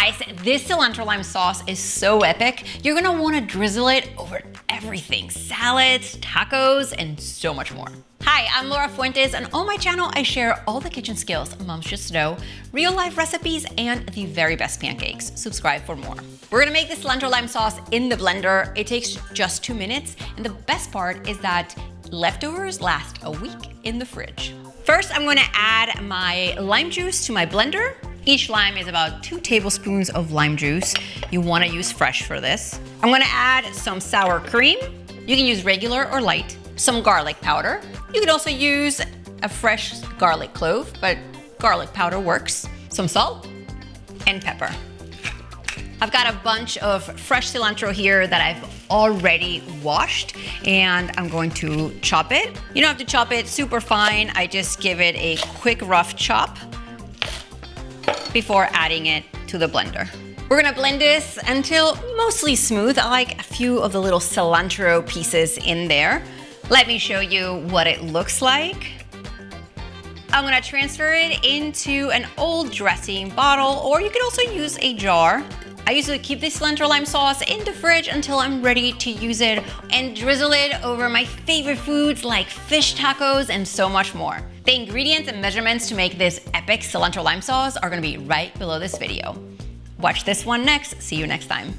Guys, this cilantro lime sauce is so epic. You're gonna wanna drizzle it over everything. Salads, tacos, and so much more. Hi, I'm Laura Fuentes, and on my channel, I share all the kitchen skills moms just know, real life recipes, and the very best pancakes. Subscribe for more. We're gonna make this cilantro lime sauce in the blender. It takes just 2 minutes, and the best part is that leftovers last a week in the fridge. First, I'm gonna add my lime juice to my blender. Each lime is about 2 tablespoons of lime juice. You wanna use fresh for this. I'm gonna add some sour cream. You can use regular or light. Some garlic powder. You could also use a fresh garlic clove, but garlic powder works. Some salt and pepper. I've got a bunch of fresh cilantro here that I've already washed, and I'm going to chop it. You don't have to chop it super fine. I just give it a quick rough chop before adding it to the blender. We're gonna blend this until mostly smooth. I like a few of the little cilantro pieces in there. Let me show you what it looks like. I'm gonna transfer it into an old dressing bottle, or you can also use a jar. I usually keep this cilantro lime sauce in the fridge until I'm ready to use it and drizzle it over my favorite foods like fish tacos and so much more. The ingredients and measurements to make this epic cilantro lime sauce are gonna be right below this video. Watch this one next. See you next time.